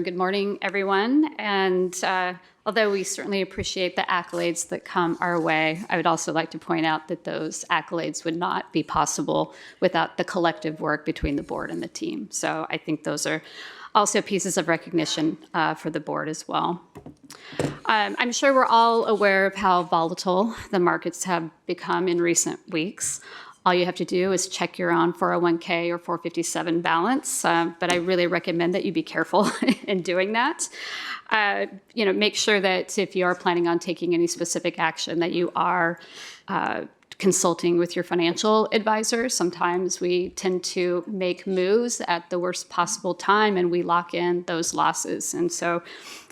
Good morning, everyone. And although we certainly appreciate the accolades that come our way, I would also like to point out that those accolades would not be possible without the collective work between the board and the team. So I think those are also pieces of recognition for the board as well. I'm sure we're all aware of how volatile the markets have become in recent weeks. All you have to do is check your own 401k or 457 balance, but I really recommend that you be careful in doing that. Make sure that if you are planning on taking any specific action, that you are consulting with your financial advisor. Sometimes we tend to make moves at the worst possible time and we lock in those losses. And so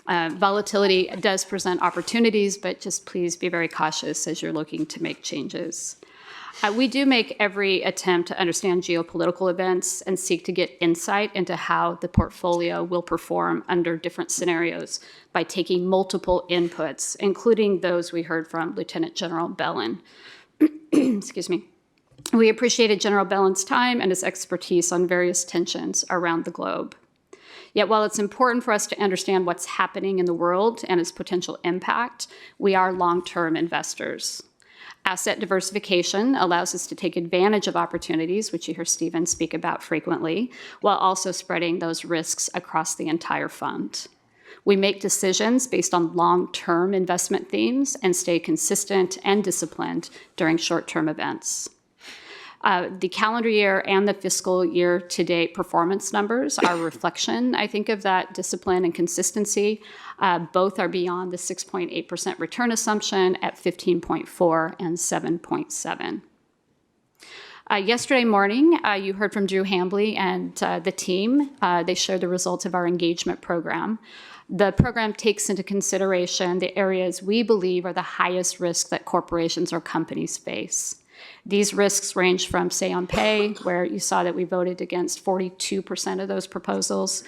volatility does present opportunities, but just please be very cautious as you're looking to make changes. We do make every attempt to understand geopolitical events and seek to get insight into how the portfolio will perform under different scenarios by taking multiple inputs, including those we heard from Lieutenant General Bellin. Excuse me. We appreciated General Bellin's time and his expertise on various tensions around the globe. Yet while it's important for us to understand what's happening in the world and its potential impact, we are long-term investors. Asset diversification allows us to take advantage of opportunities, which you hear Stephen speak about frequently, while also spreading those risks across the entire fund. We make decisions based on long-term investment themes and stay consistent and disciplined during short-term events. The calendar year and the fiscal year to date performance numbers are a reflection, I think, of that discipline and consistency. Both are beyond the 6.8% return assumption at 15.4 and 7.7. Yesterday morning, you heard from Drew Hambley and the team. They shared the results of our engagement program. The program takes into consideration the areas we believe are the highest risk that corporations or companies face. These risks range from say on pay, where you saw that we voted against 42% of those proposals,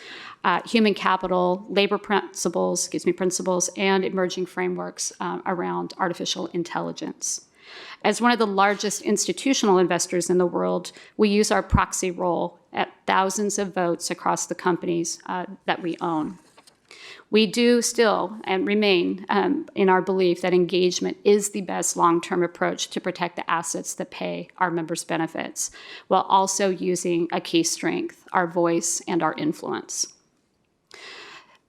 human capital, labor principles, and emerging frameworks around artificial intelligence. As one of the largest institutional investors in the world, we use our proxy role at thousands of votes across the companies that we own. We do still and remain in our belief that engagement is the best long-term approach to protect the assets that pay our members' benefits, while also using a key strength, our voice and our influence.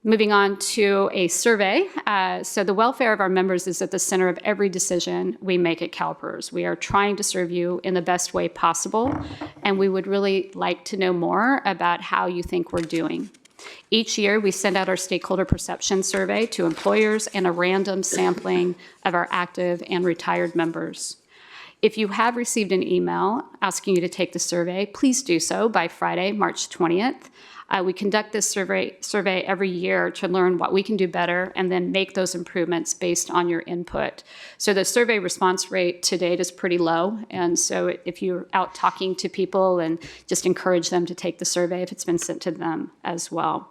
Moving on to a survey. So the welfare of our members is at the center of every decision we make at CalPERS. We are trying to serve you in the best way possible, and we would really like to know more about how you think we're doing. Each year, we send out our stakeholder perception survey to employers and a random sampling of our active and retired members. If you have received an email asking you to take the survey, please do so by Friday, March 20th. We conduct this survey every year to learn what we can do better and then make those improvements based on your input. So the survey response rate to date is pretty low. And so if you're out talking to people, and just encourage them to take the survey if it's been sent to them as well.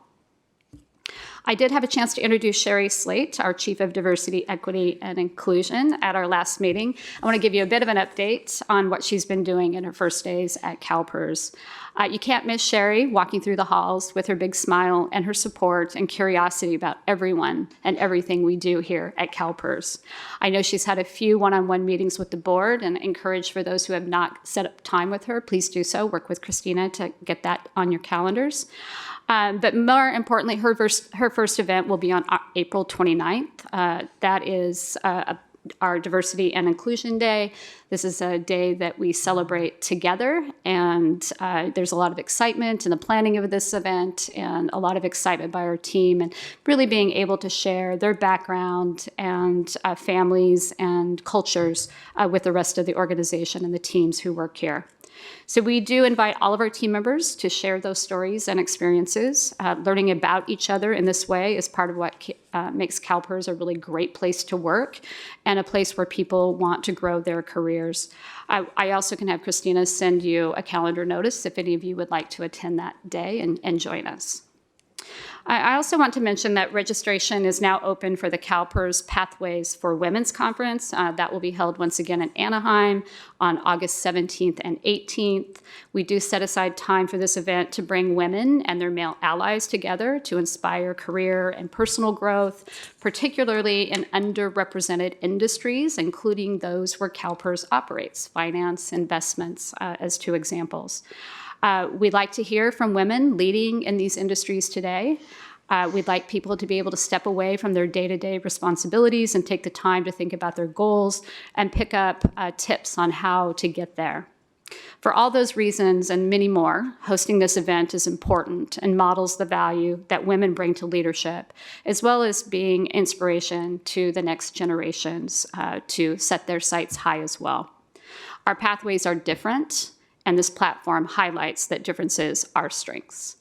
I did have a chance to introduce Sher Slate, our Chief of Diversity, Equity, and Inclusion, at our last meeting. I want to give you a bit of an update on what she's been doing in her first days at CalPERS. You can't miss Sher walking through the halls with her big smile and her support and curiosity about everyone and everything we do here at CalPERS. I know she's had a few one-on-one meetings with the board, and encourage for those who have not set up time with her, please do so. Work with Christina to get that on your calendars. But more importantly, her first event will be on April 29th. That is our Diversity and Inclusion Day. This is a day that we celebrate together, and there's a lot of excitement in the planning of this event and a lot of excitement by our team, and really being able to share their background and families and cultures with the rest of the organization and the teams who work here. So we do invite all of our team members to share those stories and experiences. Learning about each other in this way is part of what makes CalPERS a really great place to work and a place where people want to grow their careers. I also can have Christina send you a calendar notice if any of you would like to attend that day and join us. I also want to mention that registration is now open for the CalPERS Pathways for Women's Conference. That will be held once again in Anaheim on August 17th and 18th. We do set aside time for this event to bring women and their male allies together to inspire career and personal growth, particularly in underrepresented industries, including those where CalPERS operates, finance, investments, as two examples. We'd like to hear from women leading in these industries today. We'd like people to be able to step away from their day-to-day responsibilities and take the time to think about their goals and pick up tips on how to get there. For all those reasons and many more, hosting this event is important and models the value that women bring to leadership, as well as being inspiration to the next generations to set their sights high as well. Our pathways are different, and this platform highlights that differences are strengths.